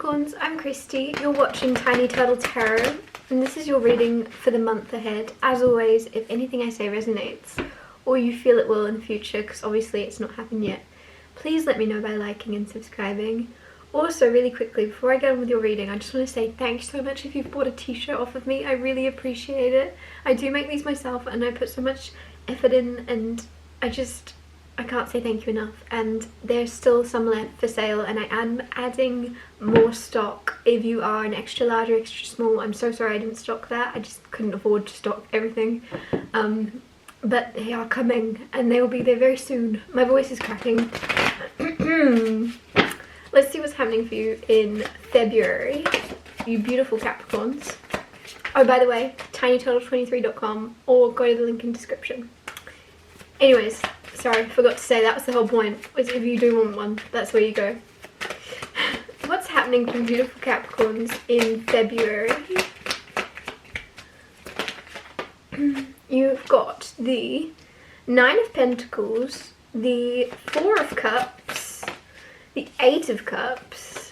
Capricorns, I'm Christy. You're watching Tiny Turtle Tarot, and this is your reading for the month ahead. As always, if anything I say resonates, or you feel it will in the future, because obviously it's not happened yet, please let me know by liking and subscribing. Also, really quickly, before I get on with your reading, I just want to say thank you so much if you've bought a t-shirt off of me. I really appreciate it. I do make these myself, and I put so much effort in, and I can't say thank you enough. And there's still some left for sale, and I am adding more stock if you are an extra large or extra small. I'm so sorry I didn't stock that. I just couldn't afford to stock everything. But they are coming, and they will be there very soon. My voice is cracking. Let's see what's happening for you in February, you beautiful Capricorns. Oh, by the way, tinyturtle23.com, or go to the link in description. Anyways, sorry, forgot to say that was the whole point, was if you do want one, that's where you go. What's happening for beautiful Capricorns in February? You've got the 9 of Pentacles, the 4 of Cups, the 8 of Cups,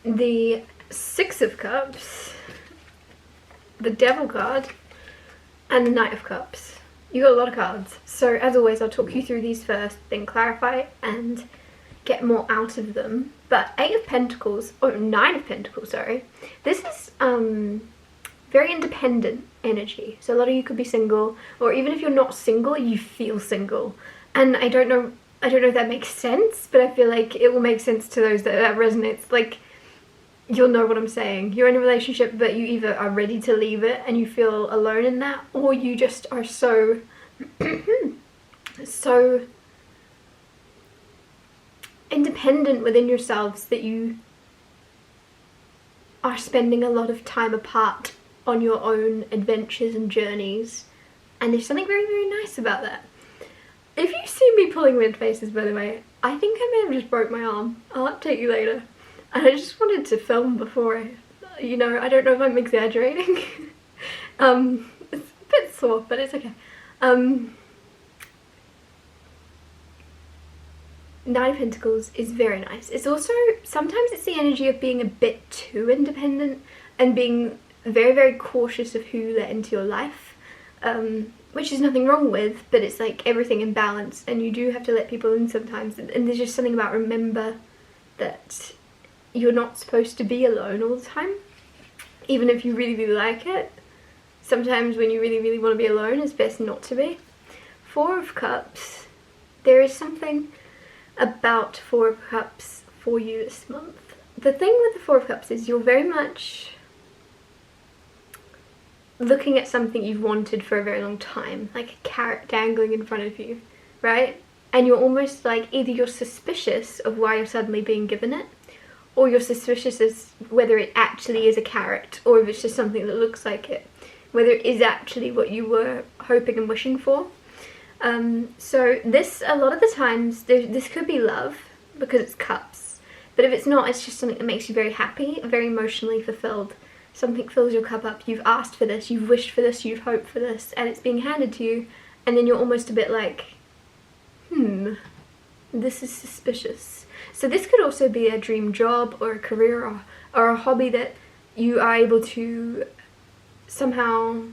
the 6 of Cups, the Devil card, and the Knight of Cups. You got a lot of cards. So as always, I'll talk you through these first, then clarify and get more out of them. But 8 of Pentacles, or 9 of Pentacles, sorry. This is very independent energy. So a lot of you could be single, or even if you're not single, you feel single. And I don't know if that makes sense, but I feel like it will make sense to those that resonates. Like, you'll know what I'm saying. You're in a relationship, but you either are ready to leave it and you feel alone in that, or you just are so so independent within yourselves that you are spending a lot of time apart on your own adventures and journeys, and there's something very, very nice about that. If you see me pulling weird faces, by the way, I think I may have just broke my arm. I'll update you later. And I just wanted to film before I don't know if I'm exaggerating. It's a bit sore, but it's okay. 9 of Pentacles is very nice. It's also, sometimes it's the energy of being a bit too independent and being very, very cautious of who you let into your life, which is nothing wrong with, but it's like everything in balance, and you do have to let people in sometimes. And there's just something about, remember that you're not supposed to be alone all the time, even if you really, really like it. Sometimes when you really, really want to be alone, it's best not to be. 4 of Cups. There is something about 4 of Cups for you this month. The thing with the 4 of Cups is you're very much looking at something you've wanted for a very long time, like a carrot dangling in front of you, right? And you're almost like, either you're suspicious of why you're suddenly being given it, or you're suspicious as whether it actually is a carrot, or if it's just something that looks like it, whether it is actually what you were hoping and wishing for. So this, a lot of the times, this could be love, because it's cups, but if it's not, it's just something that makes you very happy, very emotionally fulfilled. Something fills your cup up, you've asked for this, you've wished for this, you've hoped for this, and it's being handed to you, and then you're almost a bit like, this is suspicious. So this could also be a dream job, or a career, or a hobby that you are able to somehow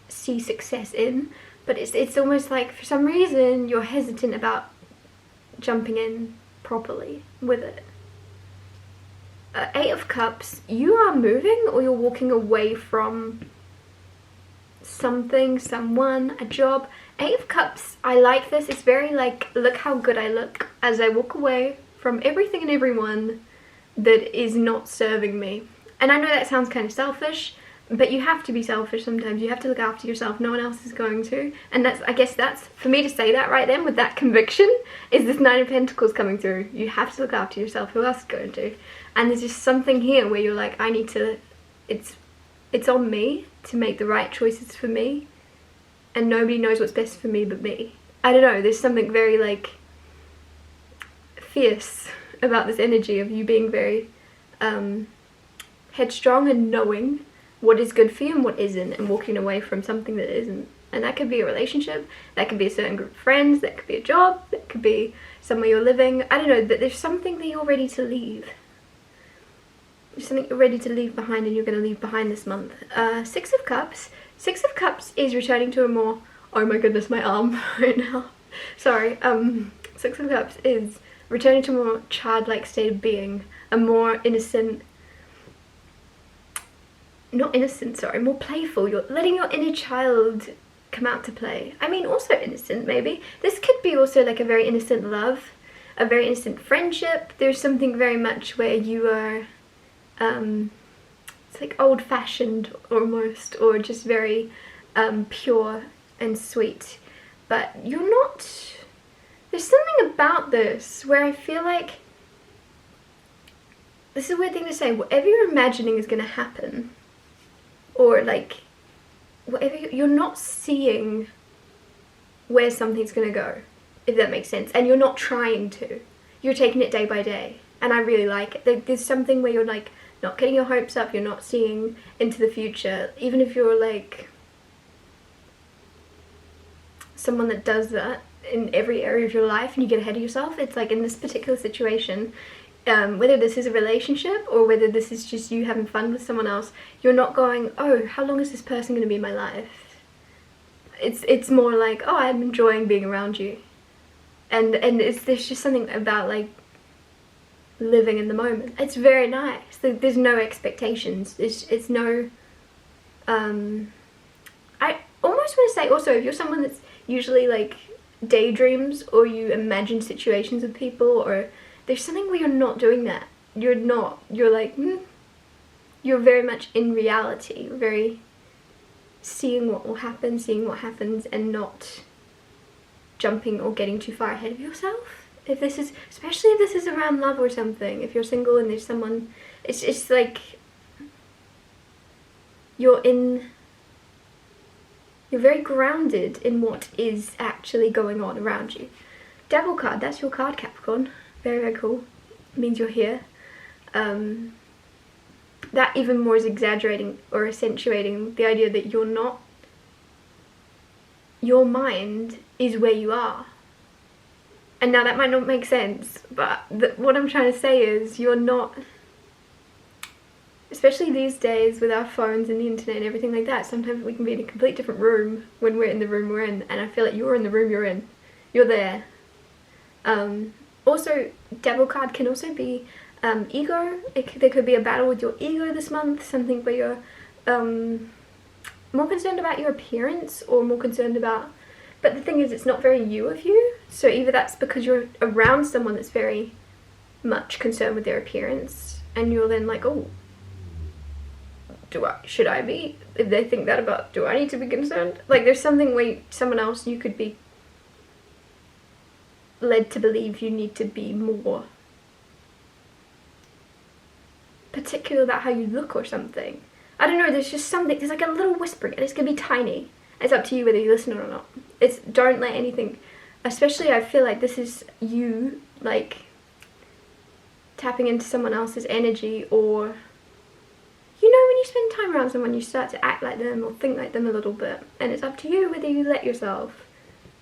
see success in, but it's almost like for some reason you're hesitant about jumping in properly with it. 8 of Cups, you are moving, or you're walking away from something, someone, a job. 8 of Cups, I like this. It's very like, look how good I look as I walk away from everything and everyone that is not serving me. And I know that sounds kind of selfish, but you have to be selfish sometimes. You have to look after yourself. No one else is going to. And that's, I guess that's, for me to say that right then with that conviction, is this 9 of Pentacles coming through. You have to look after yourself. Who else is going to? And there's just something here where you're like, I need to, it's on me to make the right choices for me. And nobody knows what's best for me but me. I don't know, there's something very like fierce about this energy of you being very headstrong and knowing what is good for you and what isn't, and walking away from something that isn't. And that could be a relationship, that could be a certain group of friends, that could be a job, that could be somewhere you're living. I don't know, but there's something that you're ready to leave. There's something you're ready to leave behind and you're going to leave behind this month. Six of Cups. Six of Cups is returning to a more, oh my goodness, my arm right now. Sorry. Six of Cups is returning to a more childlike state of being, a more innocent, not innocent, sorry, more playful. You're letting your inner child come out to play. I mean, also innocent, maybe. This could be also like a very innocent love, a very innocent friendship. There's something very much where you are, it's like old-fashioned almost, or just very pure and sweet. But you're not, there's something about this where I feel like, this is a weird thing to say, whatever you're imagining is going to happen, or like, whatever you're not seeing where something's going to go, if that makes sense, and you're not trying to. You're taking it day by day, and I really like it. There's something where you're like not getting your hopes up, you're not seeing into the future, even if you're like someone that does that in every area of your life and you get ahead of yourself. It's like in this particular situation, whether this is a relationship or whether this is just you having fun with someone else, you're not going, oh, how long is this person going to be in my life? It's more like, oh, I'm enjoying being around you. And there's just something about like living in the moment. It's very nice. There's no expectations. It's no, I almost want to say also, if you're someone that's usually like daydreams or you imagine situations with people, or there's something where you're not doing that. You're like, you're very much in reality. You're very seeing what will happen, seeing what happens, and not jumping or getting too far ahead of yourself. If this is, especially if this is around love or something, if you're single and there's someone, it's like you're very grounded in what is actually going on around you. Devil card, that's your card, Capricorn. Very, very cool. It means you're here. That even more is exaggerating or accentuating the idea that you're not, your mind is where you are. And now that might not make sense, but what I'm trying to say is you're not, especially these days with our phones and the internet and everything like that, sometimes we can be in a complete different room when we're in the room we're in, and I feel like you're in the room you're in. You're there. Also, Devil card can also be ego. There could be a battle with your ego this month, something where you're more concerned about your appearance or more concerned about, but the thing is it's not very you of you, so either that's because you're around someone that's very much concerned with their appearance and you're then like, oh, should I be, if they think that about, do I need to be concerned? Like there's something where someone else, you could be led to believe you need to be more particular about how you look or something. I don't know, there's just something, there's like a little whispering, and it's gonna be tiny. It's up to you whether you listen or not. Don't let anything, especially I feel like this is you like tapping into someone else's energy, or you know, when you spend time around someone you start to act like them or think like them a little bit, and it's up to you whether you let yourself.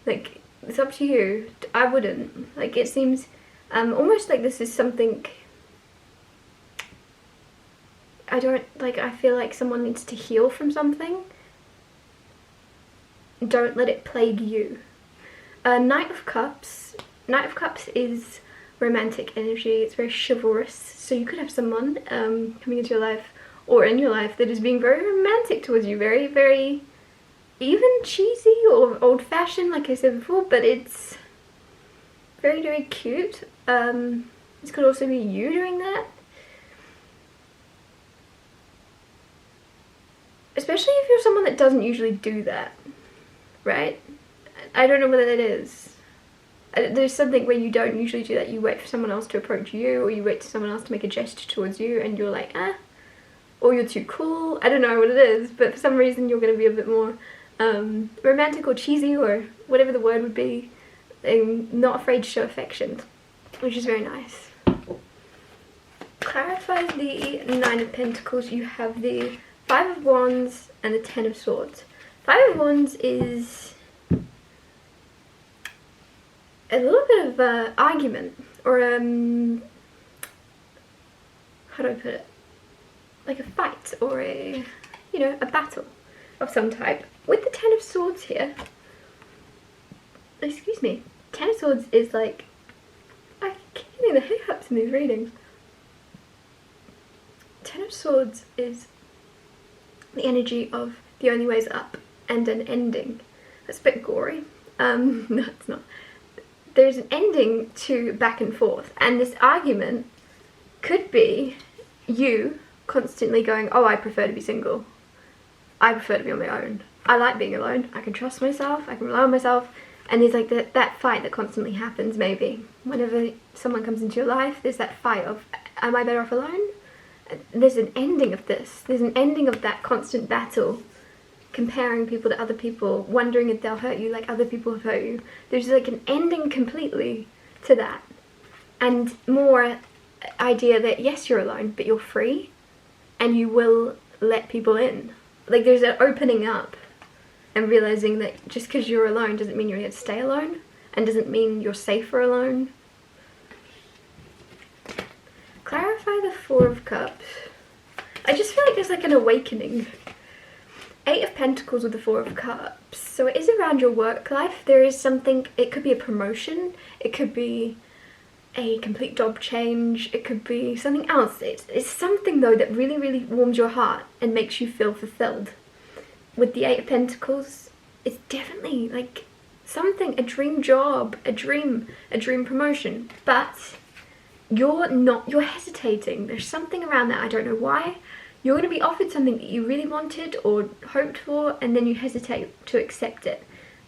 Like, it's up to you. I wouldn't. Like, it seems almost like this is something, I feel like someone needs to heal from something. Don't let it plague you. Knight of Cups. Knight of Cups is romantic energy. It's very chivalrous. So you could have someone coming into your life or in your life that is being very romantic towards you. Very, very even cheesy or old-fashioned, like I said before, but it's very, very cute. This could also be you doing that. Especially if you're someone that doesn't usually do that, right? I don't know whether that is. There's something where you don't usually do that. You wait for someone else to approach you, or you wait for someone else to make a gesture towards you, and you're like, or you're too cool. I don't know what it is, but for some reason you're going to be a bit more romantic or cheesy, or whatever the word would be, and not afraid to show affection, which is very nice. Clarifies the Nine of Pentacles. You have the Five of Wands and the Ten of Swords. Five of Wands is a little bit of an argument, or how do I put it? Like a fight, or a, you know, a battle of some type. With the Ten of Swords here, excuse me, Ten of Swords is like, I keep getting the hiccups in these readings. Ten of Swords is the energy of the only way is up and an ending. That's a bit gory. No, it's not. There's an ending to back and forth, and this argument could be you constantly going, oh, I prefer to be single. I prefer to be on my own. I like being alone. I can trust myself. I can rely on myself. And there's like that fight that constantly happens, maybe. Whenever someone comes into your life, there's that fight of, am I better off alone? There's an ending of this. There's an ending of that constant battle. Comparing people to other people, wondering if they'll hurt you like other people have hurt you. There's like an ending completely to that. And more idea that yes, you're alone, but you're free. And you will let people in. Like there's an opening up. And realizing that just because you're alone doesn't mean you're going to stay alone. And doesn't mean you're safer alone. Clarify the Four of Cups. I just feel like there's like an awakening. Eight of Pentacles with the Four of Cups. So it is around your work life. There is something, it could be a promotion. It could be a complete job change. It could be something else. It's something though that really, really warms your heart and makes you feel fulfilled. With the Eight of Pentacles, it's definitely like something, a dream job, a dream promotion. But you're hesitating. There's something around that, I don't know why. You're going to be offered something that you really wanted or hoped for, and then you hesitate to accept it.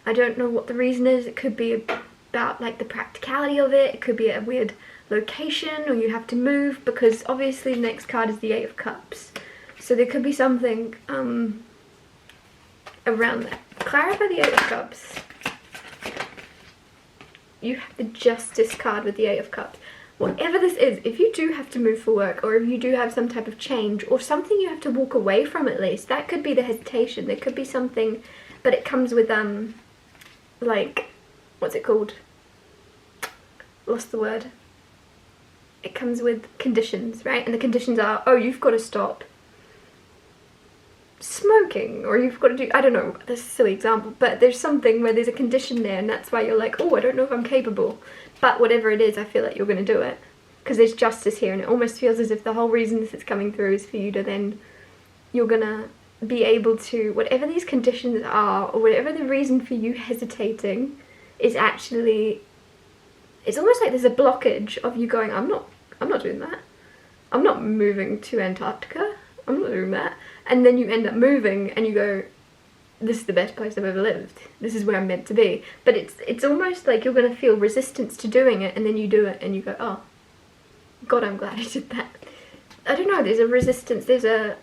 I don't know what the reason is. It could be about like the practicality of it. It could be a weird location, or you have to move, because obviously the next card is the Eight of Cups. So there could be something around that. Clarify the Eight of Cups. You have the Justice card with the Eight of Cups. Whatever this is, if you do have to move for work, or if you do have some type of change, or something you have to walk away from at least, that could be the hesitation. There could be something, but it comes with, like, what's it called? Lost the word. It comes with conditions, right? And the conditions are, oh, you've got to stop smoking, or you've got to do, I don't know, that's a silly example, but there's something where there's a condition there, and that's why you're like, oh, I don't know if I'm capable. But whatever it is, I feel like you're going to do it. Because there's justice here, and it almost feels as if the whole reason this is coming through is for you to then, you're going to be able to, whatever these conditions are, or whatever the reason for you hesitating is actually, it's almost like there's a blockage of you going, I'm not doing that. I'm not moving to Antarctica. I'm not doing that. And then you end up moving, and you go, this is the best place I've ever lived. This is where I'm meant to be. But it's almost like you're going to feel resistance to doing it, and then you do it and you go, oh, God, I'm glad I did that. I don't know, there's a resistance, there's a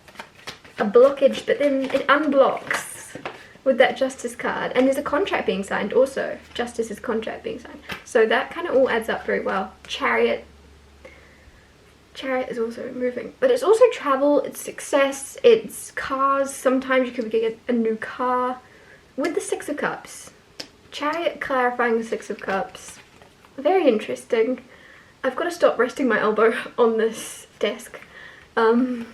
blockage, but then it unblocks with that Justice card. And there's a contract being signed also. Justice is contract being signed. So that kind of all adds up very well. Chariot is also moving, but it's also travel, it's success, it's cars. Sometimes you could get a new car. With the Six of Cups, Chariot clarifying the Six of Cups, very interesting. I've got to stop resting my elbow on this desk. I'm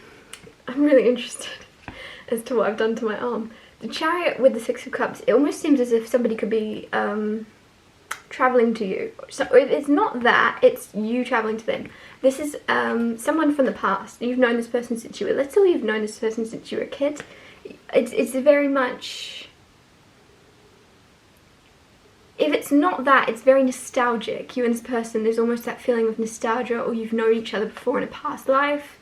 really interested as to what I've done to my arm. The Chariot with the Six of Cups, it almost seems as if somebody could be traveling to you. So it's not that, it's you traveling to them. This is someone from the past. You've known this person since you were little, you've known this person since you were a kid. It's very much, if it's not that, it's very nostalgic. You and this person, there's almost that feeling of nostalgia, or you've known each other before in a past life.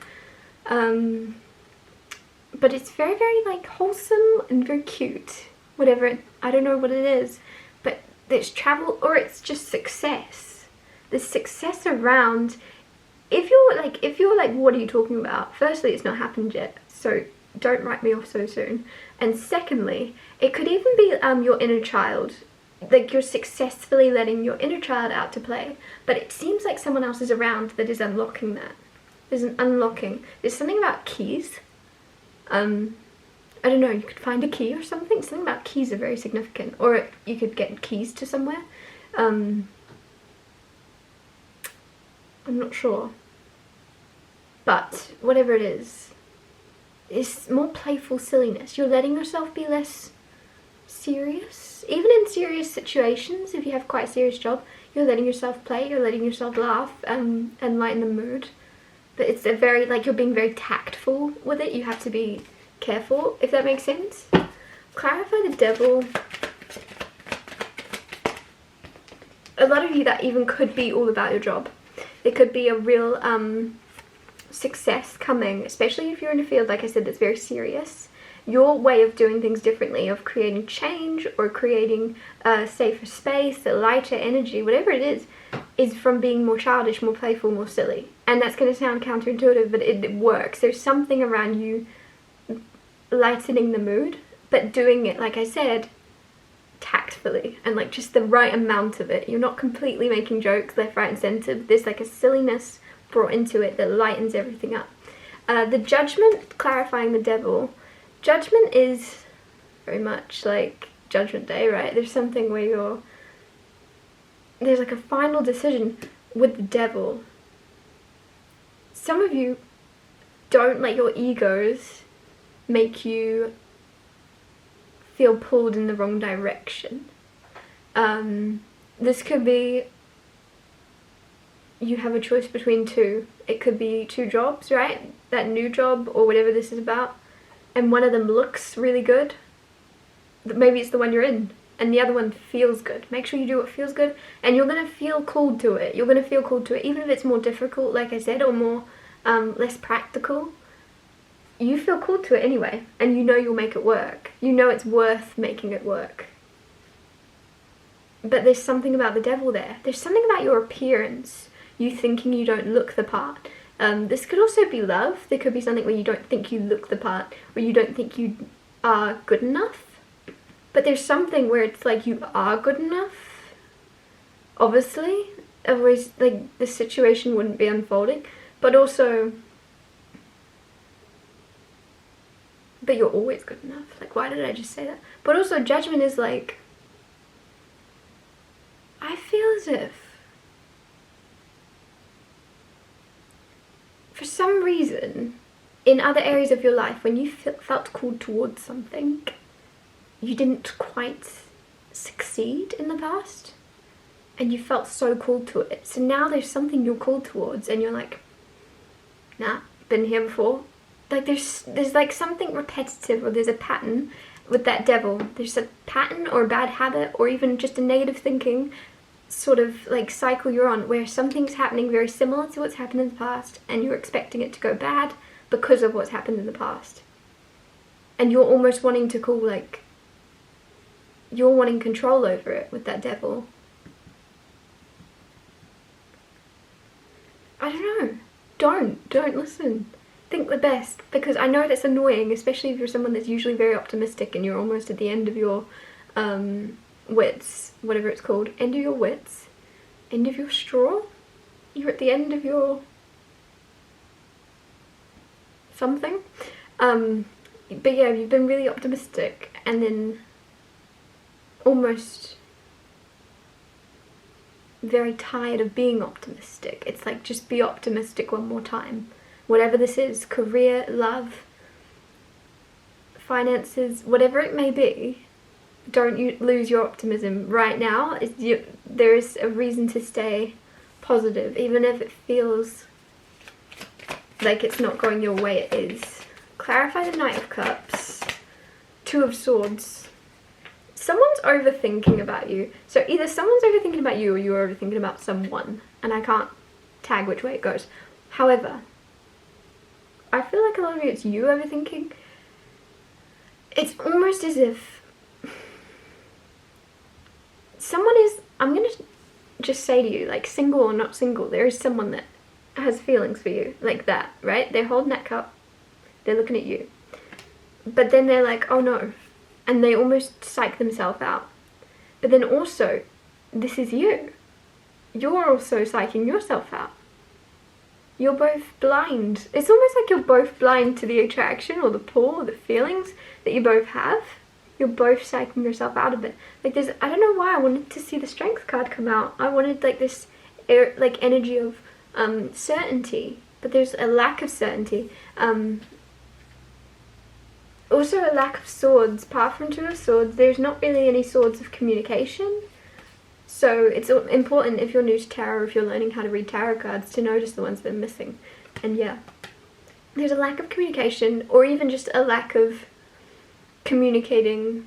But it's very, very like wholesome and very cute. Whatever, I don't know what it is, but there's travel, or it's just success. There's success around. If you're like, what are you talking about? Firstly, it's not happened yet, so don't write me off so soon. And secondly, it could even be your inner child. Like, you're successfully letting your inner child out to play, but it seems like someone else is around that is unlocking that. There's an unlocking. There's something about keys. I don't know, you could find a key or something. Something about keys are very significant. Or you could get keys to somewhere. I'm not sure. But whatever it is, it's more playful silliness. You're letting yourself be less serious. Even in serious situations, if you have quite a serious job, you're letting yourself play, you're letting yourself laugh and lighten the mood. But it's a very, like, you're being very tactful with it. You have to be careful, if that makes sense. Clarify the devil. A lot of you, that even could be all about your job. There could be a real success coming, especially if you're in a field, like I said, that's very serious. Your way of doing things differently, of creating change or creating a safer space, a lighter energy, whatever it is from being more childish, more playful, more silly. And that's going to sound counterintuitive, but it works. There's something around you lightening the mood, but doing it, like I said, tactfully and like just the right amount of it. You're not completely making jokes left, right and centre. There's like a silliness brought into it that lightens everything up. The judgment, clarifying the devil. Judgment is very much like Judgment Day, right? There's something where there's like a final decision with the devil. Some of you don't let your egos make you feel pulled in the wrong direction. This could be you have a choice between two. It could be two jobs, right? That new job or whatever this is about. And one of them looks really good. Maybe it's the one you're in. And the other one feels good. Make sure you do what feels good. And you're going to feel called to it. You're going to feel called to it. Even if it's more difficult, like I said, or more less practical. You feel called to it anyway. And you know you'll make it work. You know it's worth making it work. But there's something about the devil there. There's something about your appearance. You thinking you don't look the part. This could also be love. There could be something where you don't think you look the part, where you don't think you are good enough. But there's something where it's like you are good enough. Obviously. Otherwise, like, the situation wouldn't be unfolding. But also, but you're always good enough. Like, why did I just say that? But also, judgment is like, I feel as if for some reason, in other areas of your life, when you felt called towards something, you didn't quite succeed in the past, and you felt so called to it. So now there's something you're called towards, and you're like, nah, been here before. Like there's like something repetitive, or there's a pattern with that devil. There's a pattern or a bad habit, or even just a negative thinking sort of like cycle you're on, where something's happening very similar to what's happened in the past and you're expecting it to go bad because of what's happened in the past, and you're almost wanting to call, like, you're wanting control over it with that devil. I don't know, don't listen. Think the best, because I know that's annoying, especially if you're someone that's usually very optimistic and you're almost at the end of your wits, whatever it's called, end of your wits, end of your straw, you're at the end of your something, but yeah, you've been really optimistic and then almost very tired of being optimistic. It's like, just be optimistic one more time, whatever this is, career, love, finances, whatever it may be. Don't you lose your optimism right now. There is a reason to stay positive, even if it feels like it's not going your way. It is. Clarify the Knight of Cups, Two of Swords. Someone's overthinking about you. So either someone's overthinking about you or you're overthinking about someone, and I can't tag which way it goes. However, I feel like a lot of you, it's you overthinking. It's almost as if someone is, I'm going to just say to you, like, single or not single, there is someone that has feelings for you, like that, right? They're holding that cup, they're looking at you, but then they're like, oh no, and they almost psych themselves out. But then also, this is you. You're also psyching yourself out. you're both blind. It's almost like you're both blind to the attraction or the pull or the feelings that you both have. You're both psyching yourself out of it. Like there's, I don't know why I wanted to see the Strength card come out. I wanted like this like energy of certainty, but there's a lack of certainty. Also a lack of swords. Apart from Two of Swords, there's not really any swords of communication. So it's important if you're new to tarot, if you're learning how to read tarot cards, to notice the ones that are missing. And yeah, there's a lack of communication, or even just a lack of communicating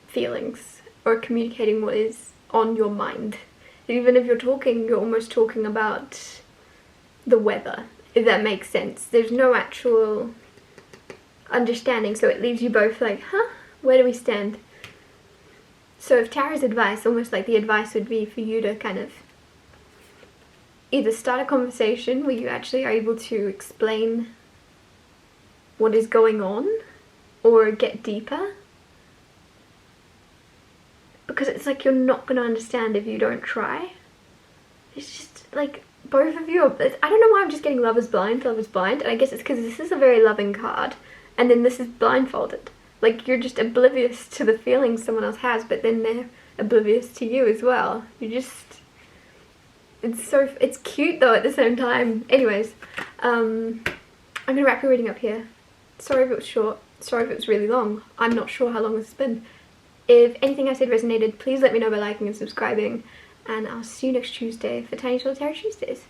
feelings, or communicating what is on your mind. Even if you're talking, you're almost talking about the weather, if that makes sense. There's no actual understanding, so it leaves you both like, huh, where do we stand? So if tarot's advice, almost like the advice would be for you to kind of either start a conversation where you actually are able to explain what is going on, or get deeper, because it's like you're not going to understand if you don't try. It's just like both of you are, I don't know why I'm just getting Love is Blind, and I guess it's because this is a very loving card, and then this is blindfolded. Like you're just oblivious to the feelings someone else has, but then they're oblivious to you as well. You just, it's cute though at the same time. Anyways, I'm gonna wrap your reading up here. Sorry if it was short, sorry if it was really long. I'm not sure how long this has been. If anything I said resonated, please let me know by liking and subscribing, and I'll see you next Tuesday for Tiny Little Tarot Tuesdays.